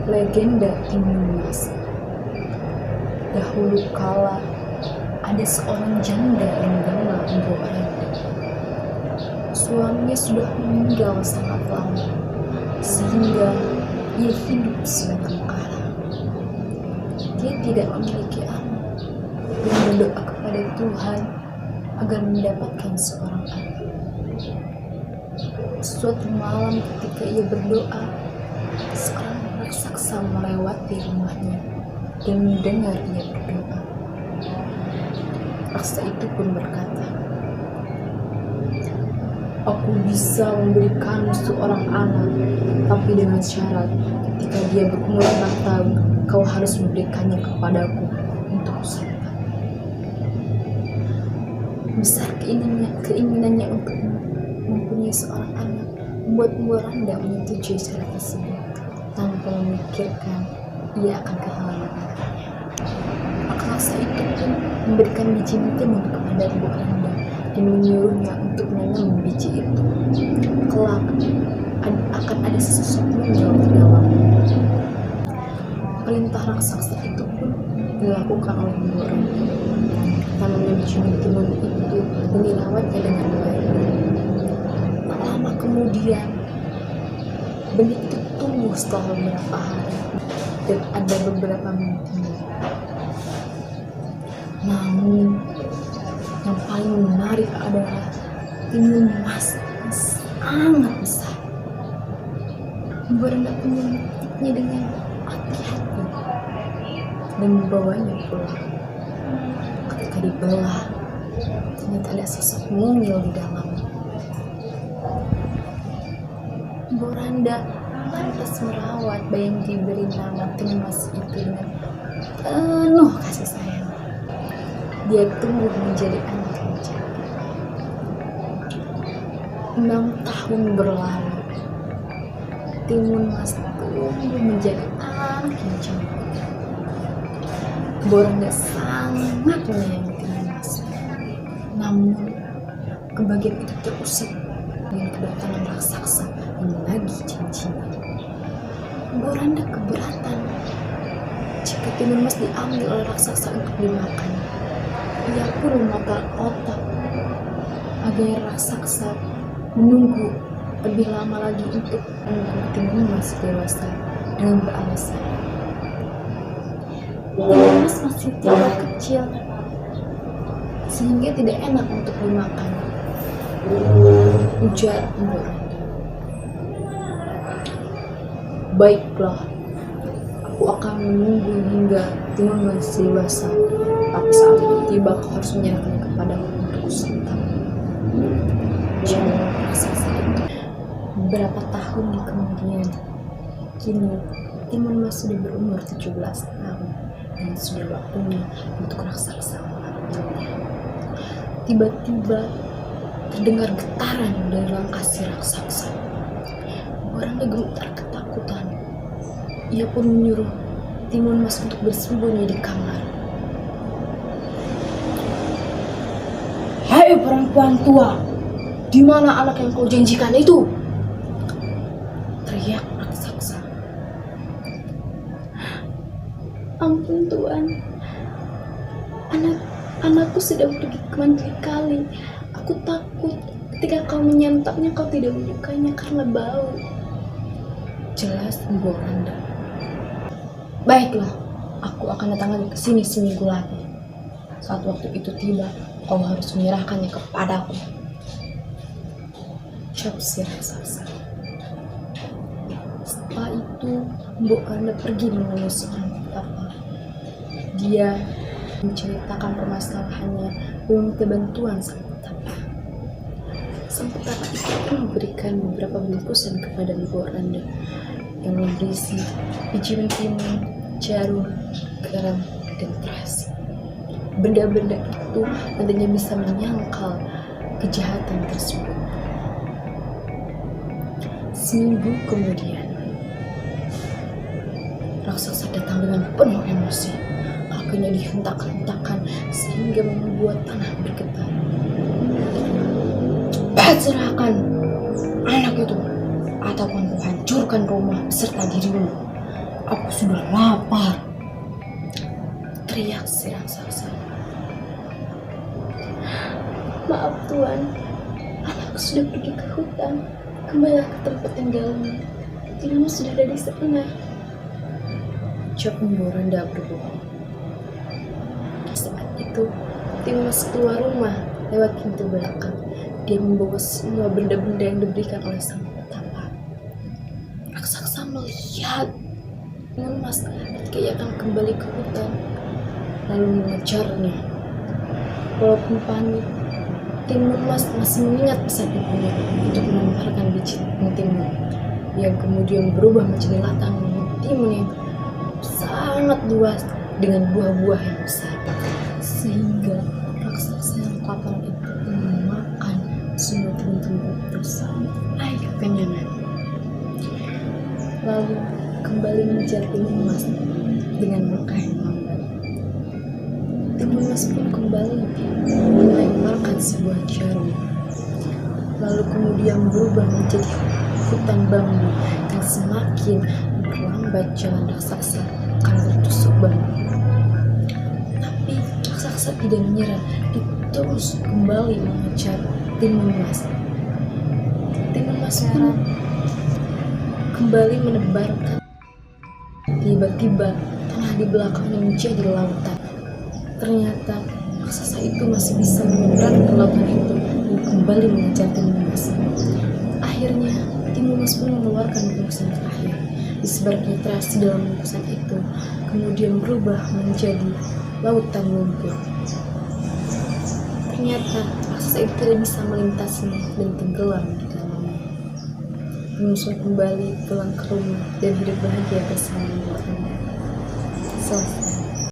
Legenda Timun Mas. Dahulu kala ada seorang janda yang bernama Mbok Randa. Suaminya sudah meninggal sangat lama, sehingga ia hidup sementara. Dia tidak memiliki anak dan berdoa kepada Tuhan agar mendapatkan seorang anak. Suatu malam ketika ia berdoa, seorang raksasa melewati rumahnya dan mendengar ia berdoa. Raksasa itu pun berkata, "Aku bisa memberikanmu seorang anak, tapi dengan syarat ketika dia berumur 6 tahun, kau harus memberikannya kepadaku untuk kusantap." Besar keinginannya untuk mempunyai seorang anak membuat Mbok Randa menyetujui syarat tersebut tanpa memikirkan ia akan kehilangan anaknya. Raksasa itu pun memberikan biji timun kepada Mbok Randa dan menyuruhnya untuk menanam biji itu. Kelak akan ada sesosok monyet di dalam. Perintah raksasa itu pun dilakukan oleh Mbok Randa. Tanamnya biji timun itu dan dirawatnya dengan baik. Tak lama kemudian, benih itu tumbuh setelah beberapa hari dan ada beberapa timun. Namun, yang paling menarik adalah timun emas yang sangat besar. Mbok Randa pun memetiknya dengan hati-hati dan membawanya pulang. Ketika dibelah, ternyata ada sosok mungil di dalamnya. Mbok Randa lantas merawat bayi yang diberi nama timun emas itu dengan penuh kasih sayang. Dia tumbuh menjadi anak yang cantik. 6 tahun berlalu, timun emas tumbuh menjadi anak yang cantik. Mbok Randa sangat menyayangi timun emas. Namun, kebahagiaan itu terusik dengan kedatangan raksasa yang menagih janjinya. Mbok Randa keberatan jika timun emas diambil oleh raksasa untuk dimakan. Ia pun memutar otak agar raksasa menunggu lebih lama lagi untuk menunggu timun emas dewasa dengan beralasan, timun emas masih terlalu kecil sehingga tidak enak untuk dimakan, ujar Mbok Randa. Baiklah, aku akan menunggu hingga timun emas dewasa, tapi saat itu tiba kau harus menyerahkannya kepadaku untuk kusantap. Jadi raksasa itu. Beberapa tahun kemudian, kini timun emas sudah berumur 17 tahun dan sudah waktunya untuk raksasa mengambilnya. Tiba-tiba terdengar getaran dari langkah si raksasa. Mbok Randa gemetar ketakutan. Ia pun menyuruh timun emas untuk bersembunyi di kamar. "Hai perempuan tua, di mana anak yang kau janjikan itu?" teriak raksasa. "Ampun Tuan, anakku sedang pergi ke mandi kali. Aku takut ketika kau menyantapnya kau tidak menyukainya karena bau," jelas Mbok Randa. "Baiklah, aku akan datang lagi ke sini seminggu lagi. Saat waktu itu tiba, kau harus menyerahkannya kepadaku," ucap si raksasa. Setelah itu, Mbok Randa pergi menemui seorang petapa. Dia menceritakan permasalahannya dan meminta bantuan sang petapa. Sang petapa itu pun memberikan beberapa bungkusan kepada Mbok Randa yang berisi biji timun, jarum, garam, dan terasi. Benda-benda itu nantinya bisa menyangkal kejahatan tersebut. Seminggu kemudian, raksasa datang dengan penuh emosi. Kakinya dihentak-hentakan sehingga membuat tanah bergetar. "Cepat serahkan anak itu, ataupun ku hancurkan rumah beserta dirimu. Aku sudah lapar, teriak si raksasa. Maaf Tuan, anakku sudah pergi ke hutan. Kembalilah ke tempat tinggalmu. Dirimu sudah ada di sana. Ucap Boranda berbohong. Saat itu, Timus keluar rumah lewat pintu belakang. Dia membawa semua benda-benda yang diberikan oleh sang petapa. Raksasa melihat Mas ketika ia akan kembali ke hutan, lalu mengejarnya. Walaupun panik, Timun Mas masih mengingat pesan ibunya untuk melemparkan biji timun, yang kemudian berubah menjadi latang timun yang sangat luas dengan buah-buah yang besar, sehingga raksasa yang kelaparan itu memakan semua timun-timun itu sampai kekenyangan. Lalu kembali mengejar Timun Mas dengan langkah yang lambat. Timun Mas pun kembali melemparkan sebuah jarum, lalu kemudian berubah menjadi hutan bambu yang semakin memperlambat jalan raksasa karena tertusuk bambu. Tapi raksasa tidak menyerah, dia terus kembali mengejar Timun Mas. Timun Mas pun kembali menebarkan. Tiba-tiba tanah di belakangnya menjadi lautan. Ternyata raksasa itu masih bisa menyeberang ke lautan itu dan kembali mengejar Timun Mas. Akhirnya Timun Mas pun mengeluarkan bungkusan terakhir. Disebarkan terasi dalam bungkusan itu, kemudian berubah menjadi lautan lumpur. Ternyata raksasa itu tidak bisa melintasinya dan tenggelam di dalamnya. Timun Mas kembali pulang ke rumah dan hidup bahagia bersama Boranda. Selesai.